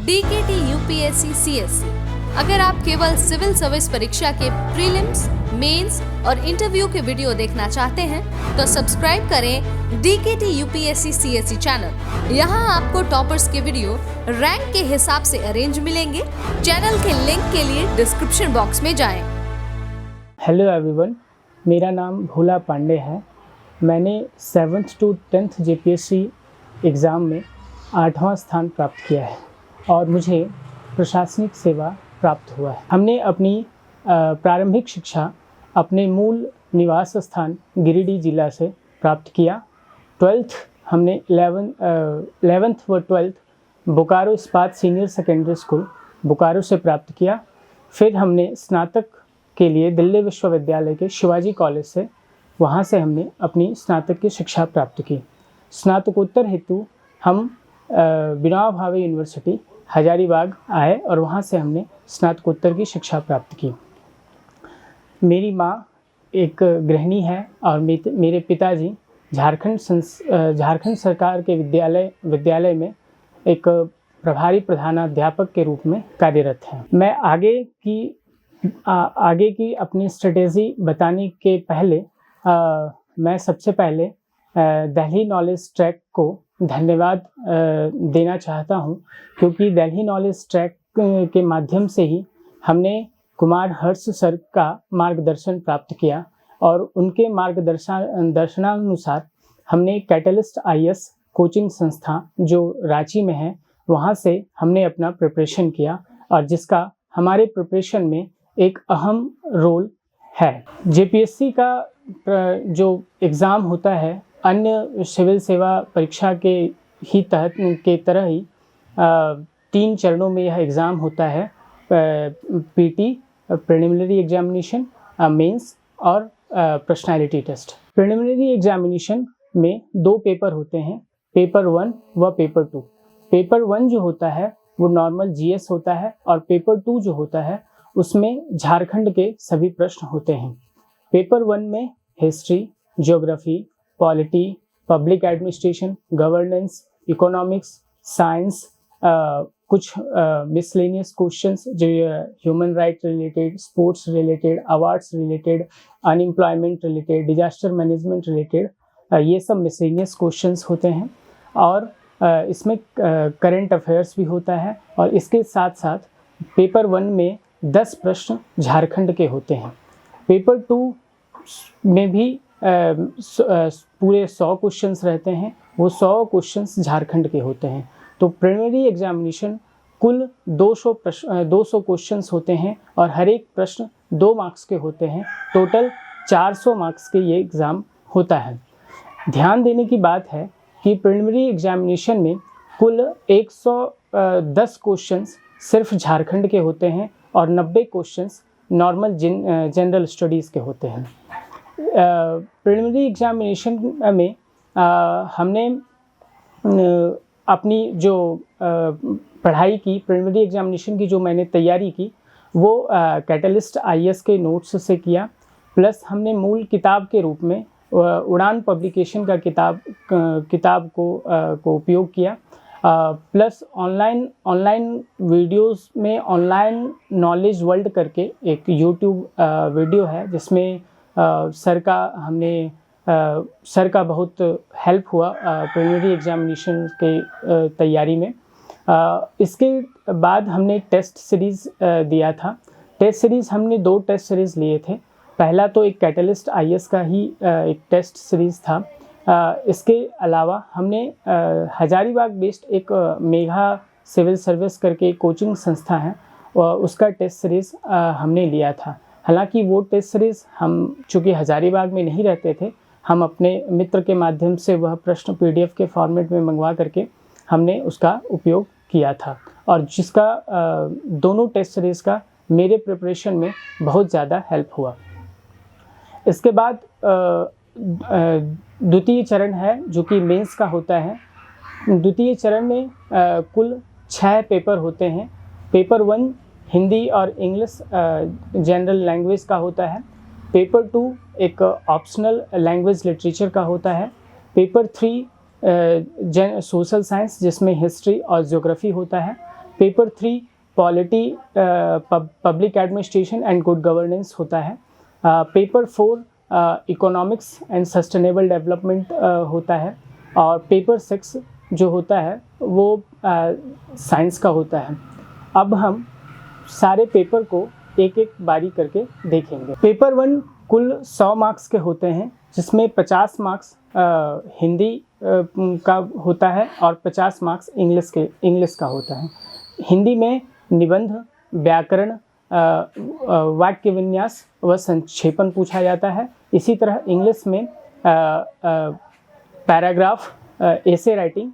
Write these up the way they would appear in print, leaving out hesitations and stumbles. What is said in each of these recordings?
DKT UPSC CSC। अगर आप केवल सिविल सर्विस परीक्षा के प्रीलिम्स, मेंस और इंटरव्यू के वीडियो देखना चाहते हैं तो सब्सक्राइब करें DKT UPSC CSC चैनल। यहाँ आपको टॉपर्स के वीडियो रैंक के हिसाब से अरेंज मिलेंगे। चैनल के लिंक के लिए डिस्क्रिप्शन बॉक्स में जाएं। हेलो एवरीवन, मेरा नाम भोला पांडे है। मैंने 7th to 10th JPSC exam में 8वां स्थान प्राप्त किया है और मुझे प्रशासनिक सेवा प्राप्त हुआ है। हमने अपनी प्रारंभिक शिक्षा अपने मूल निवास स्थान गिरिडीह जिला से प्राप्त किया। 12th हमने 11th व 12th बोकारो इस्पात सीनियर सेकेंडरी स्कूल बोकारो से प्राप्त किया। फिर हमने स्नातक के लिए दिल्ली विश्वविद्यालय के शिवाजी कॉलेज से वहाँ से हमने अपनी स्नातक की शिक्षा प्राप्त की। स्नातकोत्तर हेतु हम बिना भावे यूनिवर्सिटी हजारीबाग आए और वहाँ से हमने स्नातकोत्तर की शिक्षा प्राप्त की। मेरी माँ एक गृहिणी है और मेरे पिताजी झारखंड सरकार के विद्यालय में एक प्रभारी प्रधानाध्यापक के रूप में कार्यरत हैं। मैं आगे की अपनी स्ट्रेटेजी बताने के पहले मैं सबसे पहले दिल्ली नॉलेज ट्रैक को धन्यवाद देना चाहता हूं, क्योंकि दिल्ली नॉलेज ट्रैक के माध्यम से ही हमने कुमार हर्ष सर का मार्गदर्शन प्राप्त किया और उनके दर्शनानुसार हमने कैटलिस्ट IAS कोचिंग संस्था जो रांची में है वहां से हमने अपना प्रिपरेशन किया और जिसका हमारे प्रिपरेशन में एक अहम रोल है। JPSC का जो एग्ज़ाम होता है अन्य सिविल सेवा परीक्षा के तरह ही 3 चरणों में यह एग्ज़ाम होता है। PT प्रिलिमिनरी एग्जामिनेशन, मेंस और पर्सनालिटी टेस्ट। प्रिलिमिनरी एग्जामिनेशन में 2 पेपर होते हैं, पेपर 1 व पेपर 2। पेपर 1 जो होता है वो नॉर्मल GS होता है और पेपर 2 जो होता है उसमें झारखंड के सभी प्रश्न होते हैं। पेपर 1 में history, geography, polity, public administration, governance, economics, science, कुछ मिसलेनियस क्वेश्चंस जो human right related, sports related, awards related, unemployment related, disaster management related, ये सब मिसलेनियस क्वेश्चंस होते हैं। और इसमें करंट अफेयर्स भी होता है और इसके साथ साथ पेपर 1 में 10 प्रश्न झारखंड के होते हैं। पेपर 2 में भी पूरे 100 क्वेश्चंस रहते हैं, वो 100 क्वेश्चंस झारखंड के होते हैं। तो प्रिलिमिनरी एग्जामिनेशन कुल 200 क्वेश्चंस होते हैं और हर एक प्रश्न 2 मार्क्स के होते हैं। टोटल 400 मार्क्स के ये एग्ज़ाम होता है। ध्यान देने की बात है कि प्रिलिमिनरी एग्जामिनेशन में कुल 110 क्वेश्चंस सिर्फ झारखंड के होते हैं और 90 क्वेश्चंस नॉर्मल जनरल स्टडीज़ के होते हैं। प्रिलिमिनरी एग्जामिनेशन में हमने अपनी जो पढ़ाई की, प्रिलिमिनरी एग्जामिनेशन की जो मैंने तैयारी की वो कैटलिस्ट IAS के नोट्स से किया, प्लस हमने मूल किताब के रूप में उड़ान पब्लिकेशन का किताब को उपयोग किया, प्लस ऑनलाइन वीडियोस में ऑनलाइन नॉलेज वर्ल्ड करके एक YouTube वीडियो है जिसमें सर का बहुत हेल्प हुआ प्रिलिमिनरी एग्जामिनेशन के तैयारी में। इसके बाद हमने टेस्ट सीरीज़ दिया था। टेस्ट सीरीज़ हमने 2 टेस्ट सीरीज़ लिए थे। पहला तो एक कैटलिस्ट IAS का ही एक टेस्ट सीरीज़ था। इसके अलावा हमने हजारीबाग बेस्ड एक मेघा सिविल सर्विस करके कोचिंग संस्था है उसका टेस्ट सीरीज़ हमने लिया था। हालांकि वो टेस्ट सीरीज़ हम चूँकि हजारीबाग में नहीं रहते थे, हम अपने मित्र के माध्यम से वह प्रश्न PDF के फॉर्मेट में मंगवा करके हमने उसका उपयोग किया था और जिसका दोनों टेस्ट सीरीज़ का मेरे प्रिपरेशन में बहुत ज़्यादा हेल्प हुआ। इसके बाद द्वितीय चरण है जो कि मेंस का होता है। द्वितीय चरण में कुल 6 पेपर होते हैं। पेपर 1 हिंदी और इंग्लिश जनरल लैंग्वेज का होता है। पेपर 2 एक ऑप्शनल लैंग्वेज लिटरेचर का होता है। पेपर 3 सोशल साइंस जिसमें हिस्ट्री और ज्योग्राफी होता है। Paper 3 polity, public administration and good governance होता है। Paper 4 economics and sustainable development होता है। और पेपर 6 जो होता है वो साइंस का होता है। अब हम सारे पेपर को एक एक बारी करके देखेंगे। पेपर 1 कुल 100 मार्क्स के होते हैं, जिसमें 50 मार्क्स हिंदी का होता है और 50 मार्क्स इंग्लिश का होता है। हिंदी में निबंध, व्याकरण, वाक्य विन्यास व संक्षेपण पूछा जाता है। इसी तरह इंग्लिश में पैराग्राफ, एसे राइटिंग,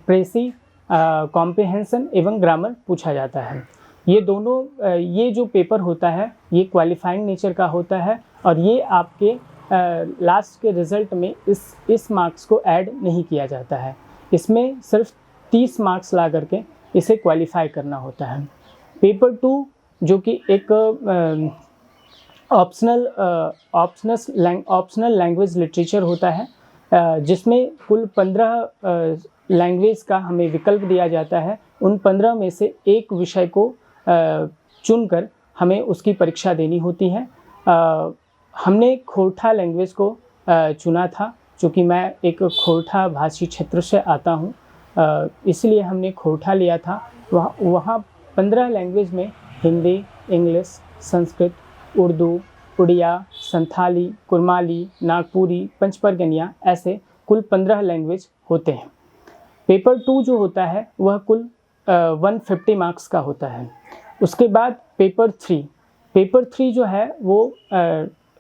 प्रेसी, कॉम्प्रिहेंशन एवं ग्रामर पूछा जाता है। ये दोनों ये जो पेपर होता है ये क्वालिफाइंग नेचर का होता है और ये आपके लास्ट के रिज़ल्ट में इस मार्क्स को ऐड नहीं किया जाता है। इसमें सिर्फ 30 मार्क्स ला करके इसे क्वालिफाई करना होता है। पेपर 2 जो कि एक ऑप्शनल लैंग्वेज लिटरेचर होता है, जिसमें कुल 15 लैंग्वेज का हमें विकल्प दिया जाता है। उन 15 में से एक विषय को चुनकर हमें उसकी परीक्षा देनी होती है। हमने खोरठा लैंग्वेज को चुना था, चूँकि मैं एक खोरठा भाषी क्षेत्र से आता हूँ, इसलिए हमने खोरठा लिया था। वहाँ 15 लैंग्वेज में हिंदी, इंग्लिश, संस्कृत, उर्दू, उड़िया, संथाली, कुरमाली, नागपुरी, पंचपरगनिया, ऐसे कुल 15 लैंग्वेज होते हैं। पेपर 2 जो होता है वह कुल 150 मार्क्स का होता है। उसके बाद पेपर 3 जो है वो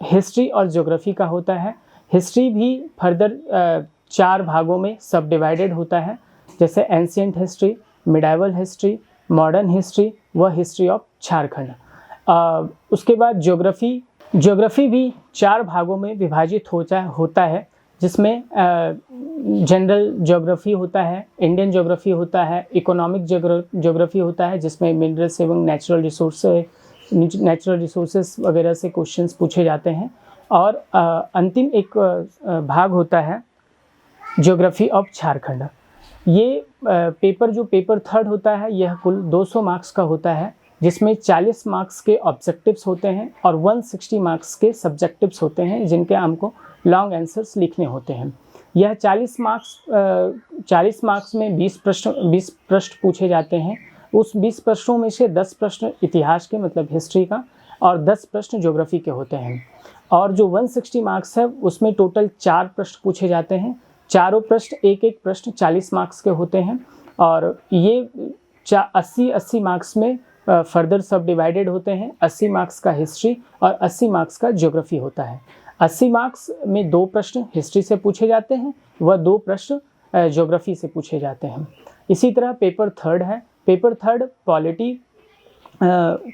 हिस्ट्री और ज्योग्राफी का होता है। हिस्ट्री भी फर्दर 4 भागों में सब डिवाइडेड होता है, जैसे ancient history, medieval history, modern history व हिस्ट्री ऑफ झारखंड। उसके बाद ज्योग्राफी भी 4 भागों में विभाजित होता है, जिसमें जनरल ज्योग्राफी होता है, इंडियन ज्योग्राफी होता है, इकोनॉमिक ज्योग्राफी होता है, जिसमें मिनरल्स एवं नेचुरल रिसोर्सेस वगैरह से क्वेश्चंस पूछे जाते हैं। और अंतिम एक भाग होता है ज्योग्राफी ऑफ झारखंड। ये पेपर 3 होता है, यह कुल 200 मार्क्स का होता है, जिसमें 40 मार्क्स के ऑब्जेक्टिव्स होते हैं और 160 मार्क्स के सब्जेक्टिव्स होते हैं, जिनके हमको लॉन्ग आंसर्स लिखने होते हैं। यह 40 मार्क्स में 20 प्रश्न पूछे जाते हैं। उस 20 प्रश्नों में से 10 प्रश्न इतिहास के, मतलब हिस्ट्री का, और 10 प्रश्न ज्योग्राफी के होते हैं। और जो 160 मार्क्स है उसमें टोटल 4 प्रश्न पूछे जाते हैं। चारों प्रश्न एक प्रश्न 40 मार्क्स के होते हैं और ये 80 मार्क्स में फर्दर सब डिवाइडेड होते हैं। 80 मार्क्स का हिस्ट्री और 80 मार्क्स का ज्योग्राफी होता है। 80 मार्क्स में 2 प्रश्न हिस्ट्री से पूछे जाते हैं व 2 प्रश्न ज्योग्राफी से पूछे जाते हैं। इसी तरह पेपर 3 है। Paper 3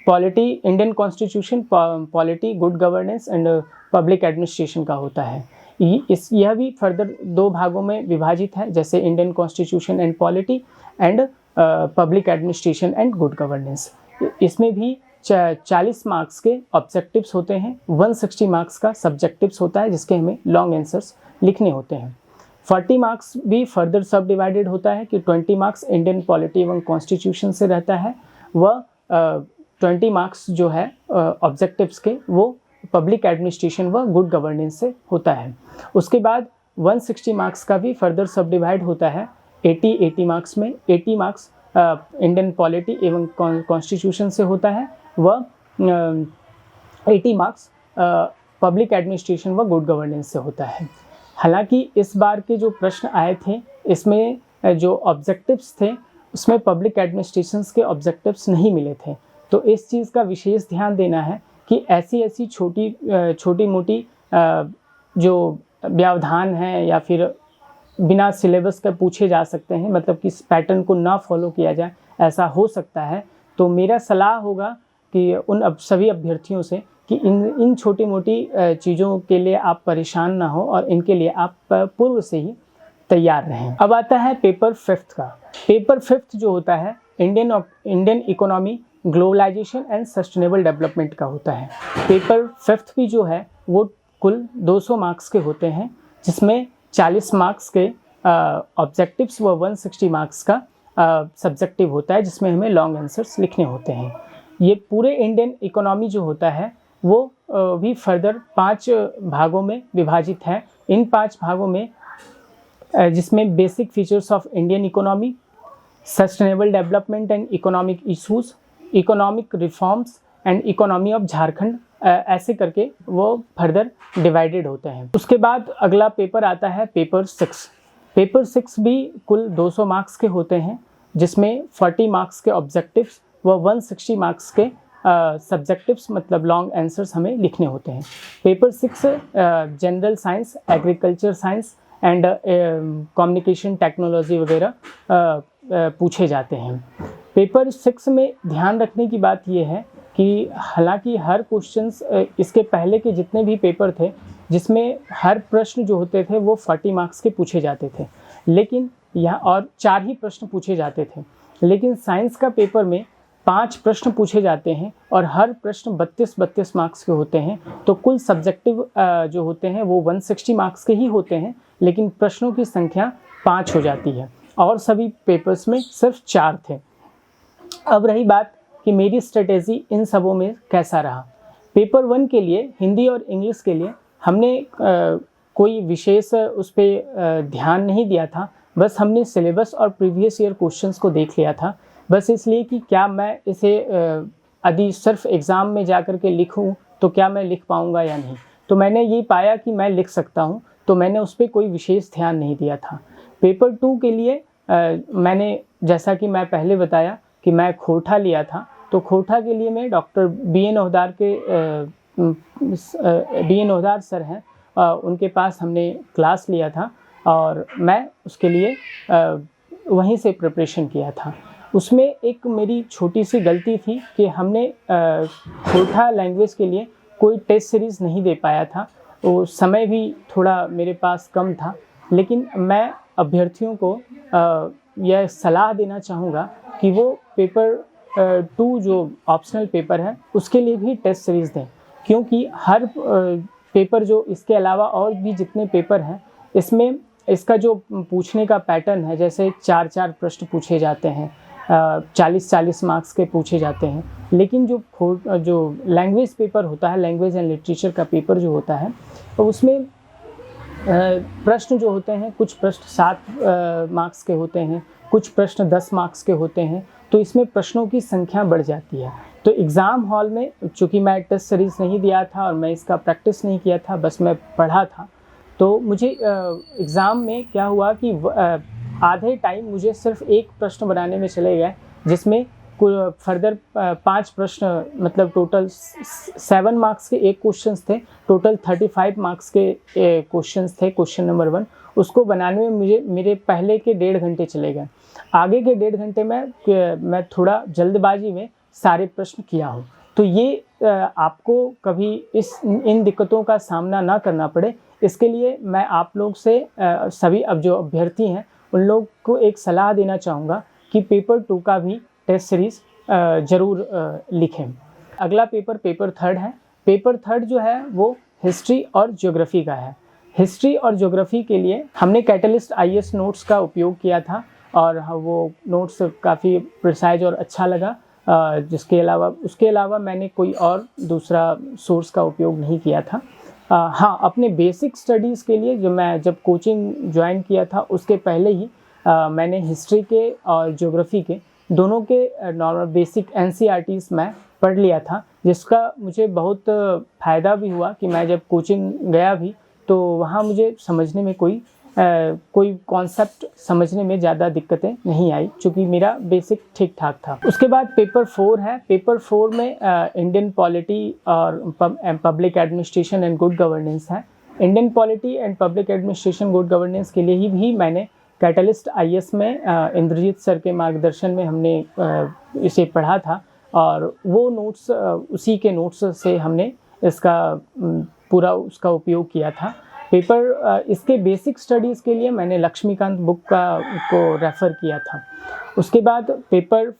polity, Indian constitution, polity, good governance and public administration का होता है। यह भी फर्दर 2 भागों में विभाजित है, जैसे Indian constitution and polity and public administration and good governance. इसमें भी 40 मार्क्स के ऑब्जेक्टिव्स होते हैं, 160 मार्क्स का सब्जेक्टिव्स होता है, जिसके हमें लॉन्ग आंसर्स लिखने होते हैं। 40 मार्क्स भी फर्दर सब डिवाइडेड होता है कि 20 मार्क्स इंडियन पॉलिटी एवं कॉन्स्टिट्यूशन से रहता है व 20 मार्क्स जो है ऑब्जेक्टिव्स के वो पब्लिक एडमिनिस्ट्रेशन व गुड गवर्नेंस से होता है। उसके बाद 160 मार्क्स का भी फर्दर सब डिवाइड होता है 80 मार्क्स में। 80 मार्क्स इंडियन पॉलिटी एवं कॉन्स्टिट्यूशन से होता है व 80 मार्क्स पब्लिक एडमिनिस्ट्रेशन व गुड गवर्नेंस से होता है। हालांकि इस बार के जो प्रश्न आए थे इसमें जो ऑब्जेक्टिव्स थे उसमें पब्लिक एडमिनिस्ट्रेशन के ऑब्जेक्टिव्स नहीं मिले थे, तो इस चीज़ का विशेष ध्यान देना है कि ऐसी छोटी मोटी जो व्यवधान है या फिर बिना सिलेबस का पूछे जा सकते हैं, मतलब कि इस पैटर्न को ना फॉलो किया जाए, ऐसा हो सकता है। तो मेरा सलाह होगा कि उन सभी अभ्यर्थियों से कि इन छोटी मोटी चीज़ों के लिए आप परेशान ना हो और इनके लिए आप पूर्व से ही तैयार रहें। अब आता है पेपर 5 का। पेपर 5 जो होता है Indian economy, globalisation and sustainable development का होता है। पेपर 5 भी जो है वो कुल 200 मार्क्स के होते हैं, जिसमें 40 मार्क्स के ऑब्जेक्टिव्स व 160 मार्क्स का सब्जेक्टिव होता है जिसमें हमें लॉन्ग आंसर्स लिखने होते हैं। ये पूरे इंडियन इकोनॉमी जो होता है वो भी फर्दर 5 भागों में विभाजित है। इन 5 भागों में जिसमें basic features of Indian economy, sustainable development and economic issues, economic reforms and economy of Jharkhand, ऐसे करके वो फर्दर डिवाइडेड होते हैं। उसके बाद अगला पेपर आता है पेपर 6। पेपर 6 भी कुल 200 मार्क्स के होते हैं, जिसमें 40 मार्क्स के ऑब्जेक्टिव्स व 160 मार्क्स के सब्जेक्टिव्स मतलब लॉन्ग आंसर्स हमें लिखने होते हैं। Paper 6 general science, agriculture science and communication technology वगैरह पूछे जाते हैं। पेपर 6 में ध्यान रखने की बात यह है कि हालांकि हर क्वेश्चंस इसके पहले के जितने भी पेपर थे जिसमें हर प्रश्न जो होते थे वो 40 मार्क्स के पूछे जाते थे, लेकिन यहाँ और 4 ही प्रश्न पूछे जाते थे, लेकिन साइंस का पेपर में 5 प्रश्न पूछे जाते हैं और हर प्रश्न 32 मार्क्स के होते हैं। तो कुल सब्जेक्टिव जो होते हैं वो 160 मार्क्स के ही होते हैं, लेकिन प्रश्नों की संख्या 5 हो जाती है और सभी पेपर्स में सिर्फ 4 थे। अब रही बात कि मेरी स्ट्रेटेजी इन सबों में कैसा रहा। पेपर 1 के लिए हिंदी और इंग्लिश के लिए हमने कोई विशेष उस पर ध्यान नहीं दिया था, बस हमने सिलेबस और प्रीवियस ईयर क्वेश्चंस को देख लिया था, बस इसलिए कि क्या मैं इसे यदि सिर्फ एग्ज़ाम में जा कर के लिखूँ तो क्या मैं लिख पाऊँगा या नहीं। तो मैंने ये पाया कि मैं लिख सकता हूँ, तो मैंने उस पर कोई विशेष ध्यान नहीं दिया था। पेपर 2 के लिए मैंने जैसा कि मैं पहले बताया कि मैं खोरठा लिया था, तो खोरठा के लिए मैं डॉक्टर बी.एन. ओहदार सर हैं, उनके पास हमने क्लास लिया था और मैं उसके लिए वहीं से प्रिपरेशन किया था। उसमें एक मेरी छोटी सी गलती थी कि हमने खोरठा लैंग्वेज के लिए कोई टेस्ट सीरीज़ नहीं दे पाया था, वो समय भी थोड़ा मेरे पास कम था, लेकिन मैं अभ्यर्थियों को यह सलाह देना चाहूँगा कि वो पेपर 2 जो ऑप्शनल पेपर है उसके लिए भी टेस्ट सीरीज़ दें, क्योंकि हर पेपर जो इसके अलावा और भी जितने पेपर हैं इसमें इसका जो पूछने का पैटर्न है, जैसे 4 प्रश्न पूछे जाते हैं, 40 मार्क्स के पूछे जाते हैं, लेकिन जो लैंग्वेज पेपर होता है, लैंग्वेज एंड लिटरेचर का पेपर जो होता है, तो उसमें प्रश्न जो होते हैं, कुछ प्रश्न 7 मार्क्स के होते हैं, कुछ प्रश्न 10 मार्क्स के होते हैं, तो इसमें प्रश्नों की संख्या बढ़ जाती है। तो एग्ज़ाम हॉल में चूँकि मैं टेस्ट सीरीज़ नहीं दिया था और मैं इसका प्रैक्टिस नहीं किया था, बस मैं पढ़ा था, तो मुझे एग्ज़ाम में क्या हुआ कि आधे टाइम मुझे सिर्फ एक प्रश्न बनाने में चले गए, जिसमें फर्दर 5 प्रश्न मतलब टोटल 7 मार्क्स के एक क्वेश्चंस थे, टोटल 35 मार्क्स के क्वेश्चंस थे। क्वेश्चन नंबर 1 उसको बनाने में मेरे पहले के 1.5 घंटे चले गए। आगे के 1.5 घंटे में मैं थोड़ा जल्दबाजी में सारे प्रश्न किया हूँ। तो ये आपको कभी इन दिक्कतों का सामना ना करना पड़े, इसके लिए मैं आप लोग से सभी अब जो अभ्यर्थी हैं उन लोग को एक सलाह देना चाहूँगा कि पेपर 2 का भी टेस्ट सीरीज़ ज़रूर लिखें। अगला पेपर 3 है। पेपर 3 जो है वो हिस्ट्री और ज्योग्राफी का है। हिस्ट्री और ज्योग्राफी के लिए हमने कैटलिस्ट IAS नोट्स का उपयोग किया था और वो नोट्स काफ़ी प्रिसाइज और अच्छा लगा। उसके अलावा मैंने कोई और दूसरा सोर्स का उपयोग नहीं किया था। हाँ, अपने बेसिक स्टडीज़ के लिए जब कोचिंग ज्वाइन किया था उसके पहले ही मैंने हिस्ट्री के और ज्योग्राफी के दोनों के नॉर्मल बेसिक NCERTs मैं पढ़ लिया था, जिसका मुझे बहुत फ़ायदा भी हुआ कि मैं जब कोचिंग गया भी तो वहाँ मुझे समझने में कोई कॉन्सेप्ट समझने में ज़्यादा दिक्कतें नहीं आई, क्योंकि मेरा बेसिक ठीक ठाक था। उसके बाद पेपर 4 है। पेपर 4 में इंडियन पॉलिटी और public administration and good governance है। Indian polity and public administration good governance के लिए भी मैंने कैटलिस्ट IAS में इंद्रजीत सर के मार्गदर्शन में हमने इसे पढ़ा था और वो नोट्स उसी के नोट्स से हमने इसका पूरा उसका उपयोग किया था। इसके बेसिक स्टडीज़ के लिए मैंने लक्ष्मीकांत बुक को रेफ़र किया था। उसके बाद paper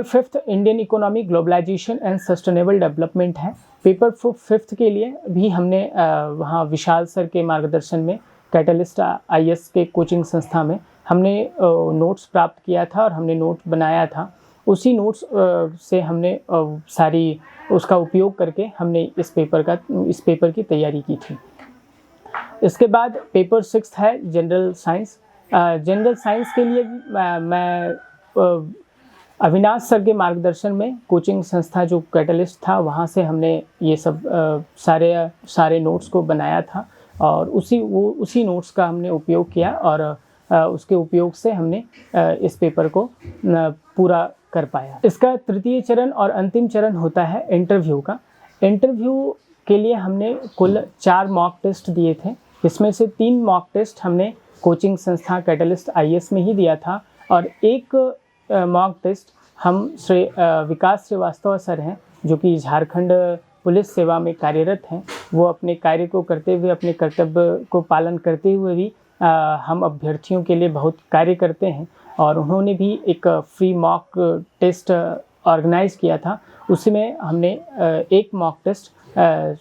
5 Indian economy globalisation and sustainable development है। पेपर 5 के लिए भी हमने वहाँ विशाल सर के मार्गदर्शन में कैटलिस्ट IAS के कोचिंग संस्था में हमने नोट्स प्राप्त किया था और हमने नोट बनाया था। उसी नोट्स से हमने सारी उसका उपयोग करके हमने इस पेपर की तैयारी की थी। इसके बाद पेपर 6 है जनरल साइंस। जनरल साइंस के लिए मैं अविनाश सर के मार्गदर्शन में कोचिंग संस्था जो कैटलिस्ट था वहाँ से हमने ये सब सारे नोट्स को बनाया था और उसी नोट्स का हमने उपयोग किया और उसके उपयोग से हमने इस पेपर को पूरा कर पाया। इसका तृतीय चरण और अंतिम चरण होता है इंटरव्यू का। इंटरव्यू के लिए हमने कुल 4 मॉक टेस्ट दिए थे, इसमें से 3 मॉक टेस्ट हमने कोचिंग संस्था कैटलिस्ट IAS में ही दिया था और एक मॉक टेस्ट हम विकास श्रीवास्तव सर हैं जो कि झारखंड पुलिस सेवा में कार्यरत हैं। वो अपने कार्य को करते हुए, अपने कर्तव्य को पालन करते हुए भी हम अभ्यर्थियों के लिए बहुत कार्य करते हैं और उन्होंने भी एक फ्री मॉक टेस्ट ऑर्गेनाइज़ किया था। उसमें हमने एक मॉक टेस्ट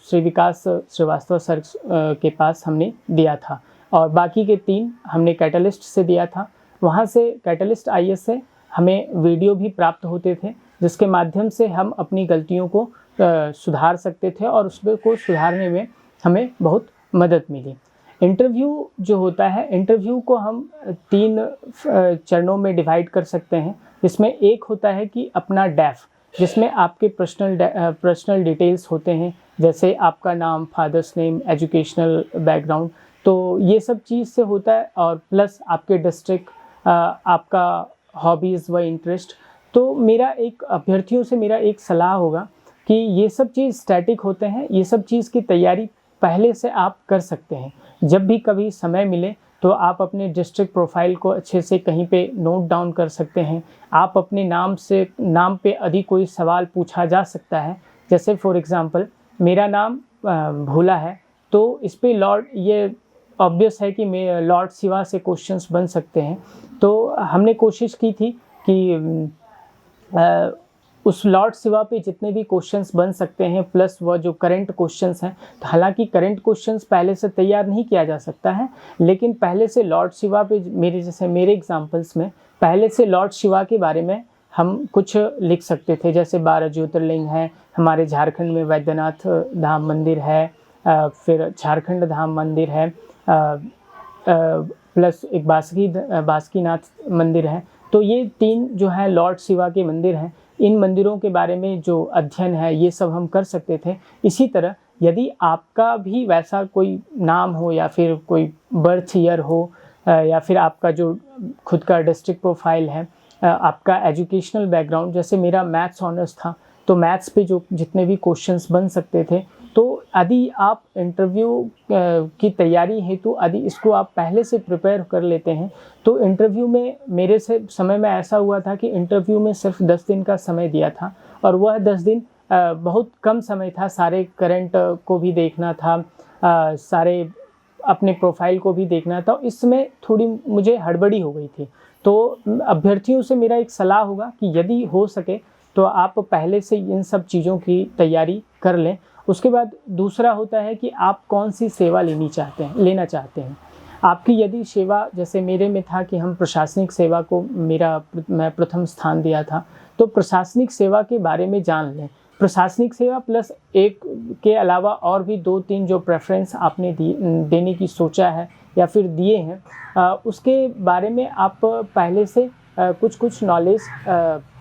श्री विकास श्रीवास्तव सर के पास हमने दिया था और बाकी के 3 हमने कैटलिस्ट से दिया था। वहाँ से कैटलिस्ट IAS से हमें वीडियो भी प्राप्त होते थे जिसके माध्यम से हम अपनी गलतियों को सुधार सकते थे और उसको सुधारने में हमें बहुत मदद मिली। इंटरव्यू जो होता है, इंटरव्यू को हम 3 चरणों में डिवाइड कर सकते हैं। इसमें एक होता है कि अपना डैफ, जिसमें आपके पर्सनल डिटेल्स होते हैं, जैसे आपका नाम, फादर्स नेम, एजुकेशनल बैकग्राउंड, तो ये सब चीज़ से होता है और प्लस आपके डिस्ट्रिक्ट, आपका हॉबीज़ व इंटरेस्ट। तो अभ्यर्थियों से मेरा एक सलाह होगा कि ये सब चीज़ स्टैटिक होते हैं, ये सब चीज़ की तैयारी पहले से आप कर सकते हैं। जब भी कभी समय मिले तो आप अपने डिस्ट्रिक्ट प्रोफाइल को अच्छे से कहीं पे नोट डाउन कर सकते हैं। आप अपने नाम पे यदि कोई सवाल पूछा जा सकता है, जैसे फॉर एग्ज़ाम्पल मेरा नाम भोला है, तो इस पे ये ऑब्वियस है कि लॉर्ड शिवा से क्वेश्चंस बन सकते हैं। तो हमने कोशिश की थी कि उस लॉर्ड शिवा पे जितने भी क्वेश्चंस बन सकते हैं प्लस वह जो करंट क्वेश्चंस हैं, तो हालांकि करंट क्वेश्चंस पहले से तैयार नहीं किया जा सकता है, लेकिन पहले से लॉर्ड शिवा पे मेरे एग्जांपल्स में पहले से लॉर्ड शिवा के बारे में हम कुछ लिख सकते थे। जैसे 12 ज्योतिर्लिंग हैं, हमारे झारखंड में वैद्यनाथ धाम मंदिर है, फिर झारखंड धाम मंदिर है, प्लस एक बासुकीनाथ मंदिर है। तो ये 3 जो है लॉर्ड शिवा के मंदिर हैं। इन मंदिरों के बारे में जो अध्ययन है ये सब हम कर सकते थे। इसी तरह यदि आपका भी वैसा कोई नाम हो या फिर कोई बर्थ ईयर हो या फिर आपका जो खुद का डिस्ट्रिक्ट प्रोफाइल है, आपका एजुकेशनल बैकग्राउंड, जैसे मेरा मैथ्स ऑनर्स था तो मैथ्स पे जो जितने भी क्वेश्चंस बन सकते थे, तो यदि आप इंटरव्यू की तैयारी हेतु यदि इसको आप पहले से प्रिपेयर कर लेते हैं तो इंटरव्यू में मेरे से समय में ऐसा हुआ था कि इंटरव्यू में सिर्फ 10 दिन का समय दिया था और वह 10 दिन बहुत कम समय था। सारे करंट को भी देखना था, सारे अपने प्रोफाइल को भी देखना था। इसमें थोड़ी मुझे हड़बड़ी हो गई थी। तो अभ्यर्थियों से मेरा एक सलाह होगा कि यदि हो सके तो आप पहले से इन सब चीज़ों की तैयारी कर लें। उसके बाद दूसरा होता है कि आप कौन सी सेवा लेना चाहते हैं। आपकी यदि सेवा, जैसे मेरे में था कि हम प्रशासनिक सेवा को मैं प्रथम स्थान दिया था, तो प्रशासनिक सेवा के बारे में जान लें। प्रशासनिक सेवा प्लस एक के अलावा और भी 2-3 जो प्रेफरेंस आपने देने की सोचा है या फिर दिए हैं, उसके बारे में आप पहले से कुछ नॉलेज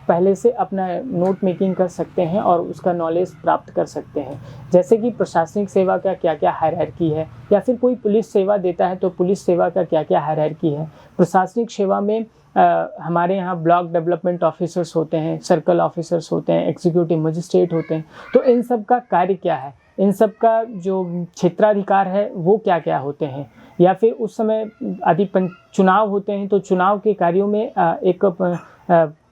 पहले से अपना नोट मेकिंग कर सकते हैं और उसका नॉलेज प्राप्त कर सकते हैं। जैसे कि प्रशासनिक सेवा का क्या क्या हायरार्की है, या फिर कोई पुलिस सेवा देता है तो पुलिस सेवा का क्या क्या हायरार्की है। प्रशासनिक सेवा में हमारे यहाँ ब्लॉक डेवलपमेंट ऑफिसर्स होते हैं, सर्कल ऑफिसर्स होते हैं, एग्जीक्यूटिव मजिस्ट्रेट होते हैं। तो इन सब का कार्य क्या है, इन सब का जो क्षेत्राधिकार है वो क्या क्या होते हैं, या फिर उस समय यदि चुनाव होते हैं तो चुनाव के कार्यों में एक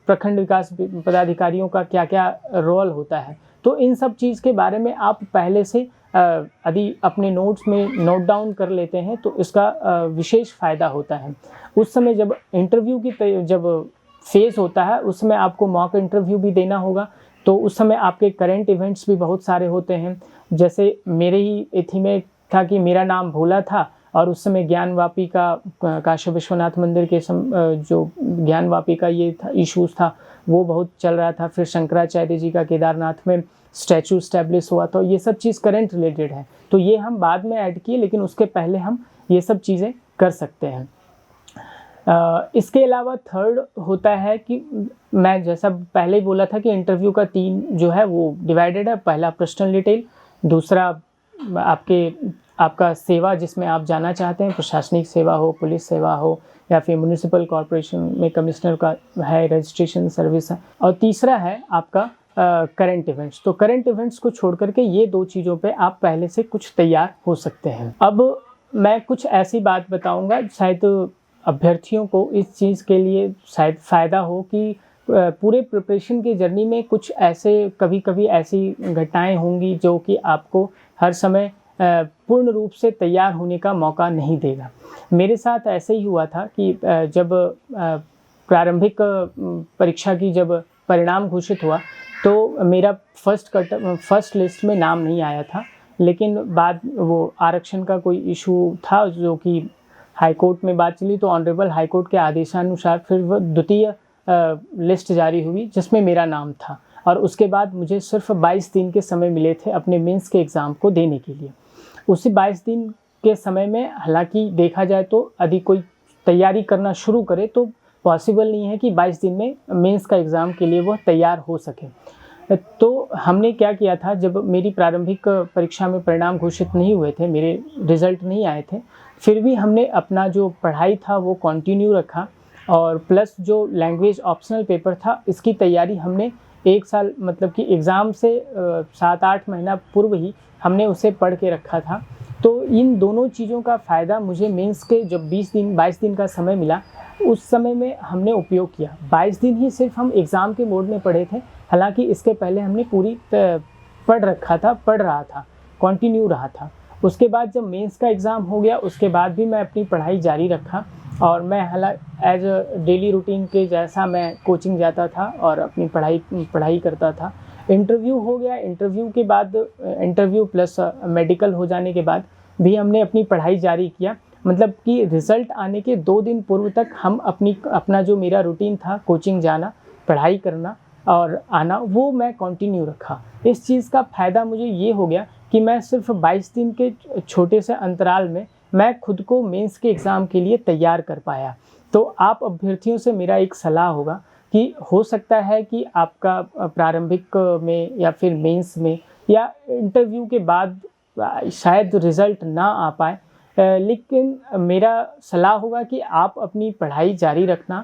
प्रखंड विकास पदाधिकारियों का क्या क्या रोल होता है। तो इन सब चीज़ के बारे में आप पहले से यदि अपने नोट्स में नोट डाउन कर लेते हैं तो इसका विशेष फ़ायदा होता है। उस समय जब इंटरव्यू की जब फेज़ होता है उस समय आपको मॉक इंटरव्यू भी देना होगा, तो उस समय आपके करंट इवेंट्स भी बहुत सारे होते हैं। जैसे मेरे ही एथी में था कि मेरा नाम भोला था और उस समय ज्ञानवापी का काशी विश्वनाथ मंदिर के जो ज्ञानवापी का ये था इशूज़ था वो बहुत चल रहा था। फिर शंकराचार्य जी का केदारनाथ में स्टैचू स्टैब्लिश हुआ, तो ये सब चीज़ करंट रिलेटेड है, तो ये हम बाद में ऐड किए, लेकिन उसके पहले हम ये सब चीज़ें कर सकते हैं। इसके अलावा थर्ड होता है कि मैं जैसा पहले ही बोला था कि इंटरव्यू का 3 जो है वो डिवाइडेड है। पहला पर्सनल डिटेल, दूसरा आपका सेवा जिसमें आप जाना चाहते हैं, प्रशासनिक सेवा हो, पुलिस सेवा हो, या फिर म्युनिसिपल कॉरपोरेशन में कमिश्नर का है, रजिस्ट्रेशन सर्विस है, और तीसरा है आपका करंट इवेंट्स। तो करंट इवेंट्स को छोड़ करके ये 2 चीज़ों पे आप पहले से कुछ तैयार हो सकते हैं। अब मैं कुछ ऐसी बात बताऊंगा शायद अभ्यर्थियों को इस चीज़ के लिए शायद फ़ायदा हो कि पूरे प्रिपरेशन की जर्नी में कुछ ऐसे कभी ऐसी घटनाएं होंगी जो कि आपको हर समय पूर्ण रूप से तैयार होने का मौका नहीं देगा। मेरे साथ ऐसे ही हुआ था कि जब प्रारंभिक परीक्षा की जब परिणाम घोषित हुआ तो मेरा फर्स्ट लिस्ट में नाम नहीं आया था, लेकिन बाद वो आरक्षण का कोई इशू था जो कि हाई कोर्ट में बात चली, तो ऑनरेबल हाई कोर्ट के आदेशानुसार फिर वो द्वितीय लिस्ट जारी हुई जिसमें मेरा नाम था, और उसके बाद मुझे सिर्फ 22 दिन के समय मिले थे अपने मेंस के एग्ज़ाम को देने के लिए। उसी 22 दिन के समय में हालांकि देखा जाए तो यदि कोई तैयारी करना शुरू करे तो पॉसिबल नहीं है कि 22 दिन में मेंस का एग्ज़ाम के लिए वह तैयार हो सके। तो हमने क्या किया था, जब मेरी प्रारंभिक परीक्षा में परिणाम घोषित नहीं हुए थे, मेरे रिज़ल्ट नहीं आए थे, फिर भी हमने अपना जो पढ़ाई था वो कंटिन्यू रखा, और प्लस जो लैंग्वेज ऑप्शनल पेपर था इसकी तैयारी हमने 1 साल मतलब कि एग्ज़ाम से 7-8 महीना पूर्व ही हमने उसे पढ़ के रखा था। तो इन दोनों चीज़ों का फ़ायदा मुझे मेंस के जब 22 दिन का समय मिला उस समय में हमने उपयोग किया। 22 दिन ही सिर्फ हम एग्ज़ाम के मोड में पढ़े थे, हालांकि इसके पहले हमने पूरी पढ़ रहा था, कंटिन्यू रहा था। उसके बाद जब मेंस का एग्ज़ाम हो गया उसके बाद भी मैं अपनी पढ़ाई जारी रखा, और मैं एज डेली रूटीन के जैसा मैं कोचिंग जाता था और अपनी पढ़ाई करता था। इंटरव्यू हो गया, इंटरव्यू के बाद इंटरव्यू प्लस मेडिकल हो जाने के बाद भी हमने अपनी पढ़ाई जारी किया। मतलब कि रिज़ल्ट आने के 2 दिन पूर्व तक हम अपना जो मेरा रूटीन था, कोचिंग जाना, पढ़ाई करना और आना, वो मैं कंटिन्यू रखा। इस चीज़ का फ़ायदा मुझे ये हो गया कि मैं सिर्फ 22 दिन के छोटे से अंतराल में मैं खुद को मेंस के एग्ज़ाम के लिए तैयार कर पाया। तो आप अभ्यर्थियों से मेरा एक सलाह होगा कि हो सकता है कि आपका प्रारंभिक में या फिर मेंस में या इंटरव्यू के बाद शायद रिज़ल्ट ना आ पाए, लेकिन मेरा सलाह होगा कि आप अपनी पढ़ाई जारी रखना।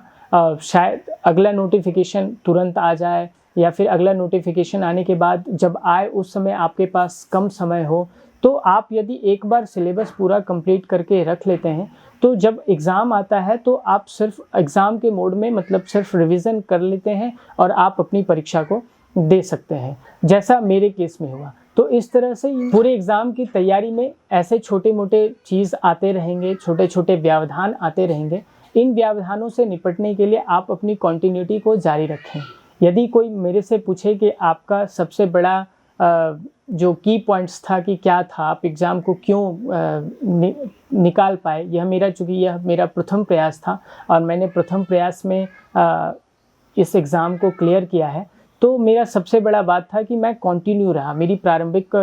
शायद अगला नोटिफिकेशन तुरंत आ जाए, या फिर अगला नोटिफिकेशन आने के बाद जब आए उस समय आपके पास कम समय हो, तो आप यदि एक बार सिलेबस पूरा कंप्लीट करके रख लेते हैं तो जब एग्ज़ाम आता है तो आप सिर्फ एग्ज़ाम के मोड में मतलब सिर्फ रिवीजन कर लेते हैं और आप अपनी परीक्षा को दे सकते हैं, जैसा मेरे केस में हुआ। तो इस तरह से पूरे एग्ज़ाम की तैयारी में ऐसे छोटे मोटे चीज़ आते रहेंगे, छोटे छोटे व्यवधान आते रहेंगे। इन व्यवधानों से निपटने के लिए आप अपनी कंटिन्यूटी को जारी रखें। यदि कोई मेरे से पूछे कि आपका सबसे बड़ा जो की पॉइंट्स था कि क्या था, आप एग्ज़ाम को क्यों निकाल पाए, चूँकि यह मेरा प्रथम प्रयास था और मैंने प्रथम प्रयास में इस एग्ज़ाम को क्लियर किया है, तो मेरा सबसे बड़ा बात था कि मैं कंटिन्यू रहा। मेरी प्रारंभिक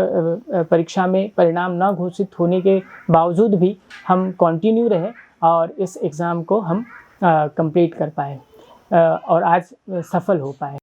परीक्षा में परिणाम ना घोषित होने के बावजूद भी हम कंटिन्यू रहे और इस एग्ज़ाम को हम कंप्लीट कर पाए और आज सफल हो पाए।